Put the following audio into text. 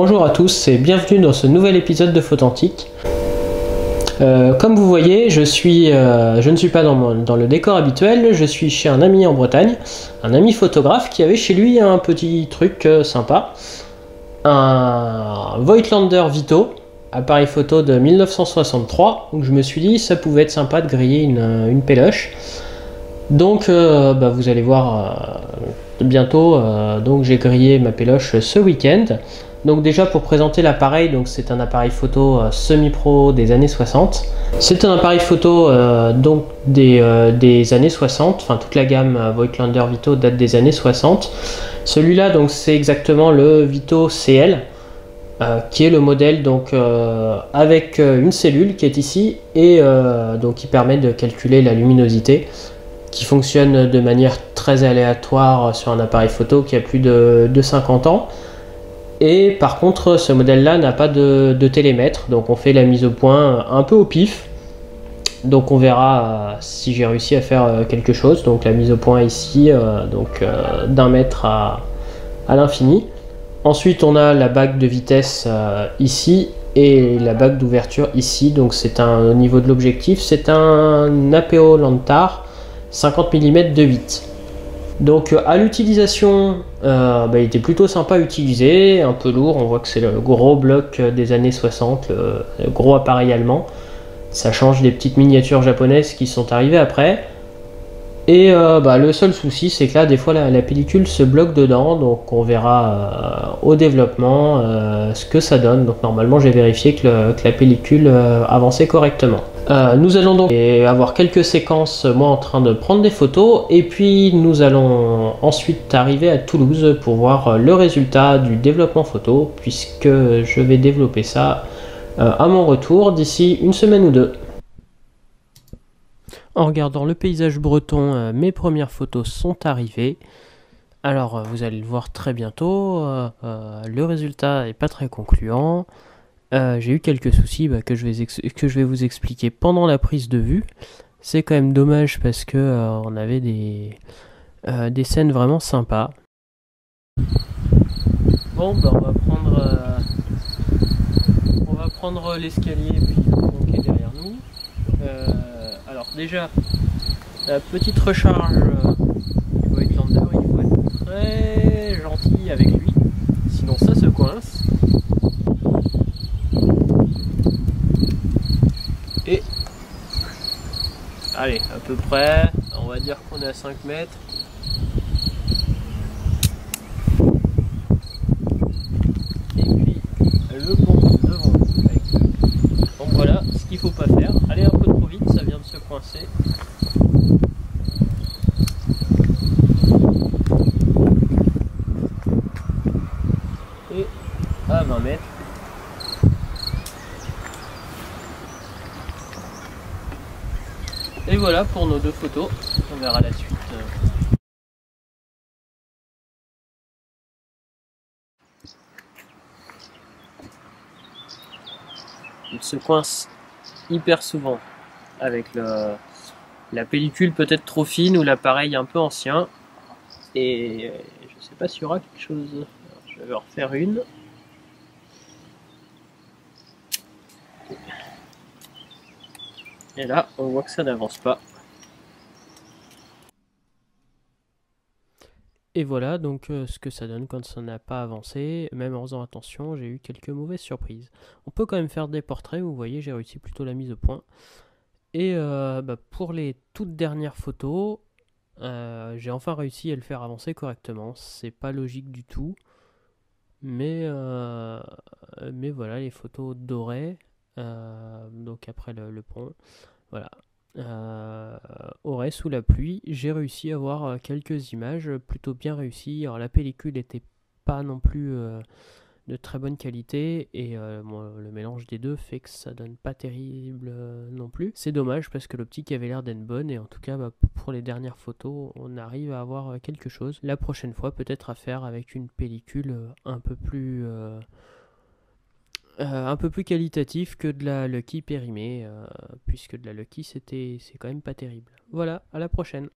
Bonjour à tous et bienvenue dans ce nouvel épisode de Photantique. Comme vous voyez, je ne suis pas dans le décor habituel, je suis chez un ami en Bretagne, un ami photographe qui avait chez lui un petit truc sympa, un Voigtlander Vito, appareil photo de 1963, donc je me suis dit ça pouvait être sympa de griller une péloche. Donc vous allez voir bientôt, donc j'ai grillé ma péloche ce week-end. Donc déjà pour présenter l'appareil, donc c'est un appareil photo semi-pro des années 60. C'est un appareil photo donc des années 60, enfin toute la gamme Voigtlander Vito date des années 60. Celui-là donc c'est exactement le Vito CL, qui est le modèle donc avec une cellule qui est ici et donc qui permet de calculer la luminosité, qui fonctionne de manière très aléatoire sur un appareil photo qui a plus de 50 ans. Et par contre, ce modèle-là n'a pas de télémètre, donc on fait la mise au point un peu au pif. Donc on verra si j'ai réussi à faire quelque chose. Donc la mise au point ici, d'1 mètre à l'infini. Ensuite, on a la bague de vitesse ici et la bague d'ouverture ici. Donc c'est au niveau de l'objectif, c'est un APO Lantar 50 mm de 8. Donc à l'utilisation, il était plutôt sympa à utiliser, un peu lourd, on voit que c'est le gros bloc des années 60, le gros appareil allemand. Ça change des petites miniatures japonaises qui sont arrivées après. Et le seul souci, c'est que là, des fois, la pellicule se bloque dedans, donc on verra au développement ce que ça donne. Donc normalement, j'ai vérifié que la pellicule avançait correctement. Nous allons donc avoir quelques séquences, moi en train de prendre des photos, et puis nous allons ensuite arriver à Toulouse pour voir le résultat du développement photo, puisque je vais développer ça à mon retour d'ici une semaine ou deux. En regardant le paysage breton, mes premières photos sont arrivées. Alors vous allez le voir très bientôt, le résultat n'est pas très concluant. J'ai eu quelques soucis que je vais vous expliquer pendant la prise de vue. C'est quand même dommage parce que on avait des scènes vraiment sympas. Bon, on va prendre l'escalier puis le qui est derrière nous. Alors déjà, la petite recharge du Voigtlander, il faut être très gentil avec lui, sinon ça se coince. Et allez, à peu près, on va dire qu'on est à 5 mètres. Et puis le pont devant nous avec le... Donc voilà ce qu'il faut pas faire. Allez un peu trop vite, ça vient de se coincer. Et à 20 mètres. Et voilà pour nos deux photos, on verra la suite. Il se coince hyper souvent avec la pellicule peut-être trop fine ou l'appareil un peu ancien. Et je sais pas s'il y aura quelque chose. Alors, je vais en refaire une. Et là, on voit que ça n'avance pas. Et voilà donc ce que ça donne quand ça n'a pas avancé. Même en faisant attention, j'ai eu quelques mauvaises surprises. On peut quand même faire des portraits, vous voyez, j'ai réussi plutôt la mise au point. Et pour les toutes dernières photos, j'ai enfin réussi à le faire avancer correctement. C'est pas logique du tout. Mais voilà, les photos dorées, donc après le pont, voilà. Aurait sous la pluie, j'ai réussi à avoir quelques images plutôt bien réussies. Alors la pellicule n'était pas non plus de très bonne qualité et le mélange des deux fait que ça donne pas terrible non plus. C'est dommage parce que l'optique avait l'air d'être bonne et en tout cas pour les dernières photos on arrive à avoir quelque chose. La prochaine fois peut-être à faire avec une pellicule un peu plus qualitatif que de la Lucky périmée, puisque de la Lucky c'est quand même pas terrible. Voilà, à la prochaine.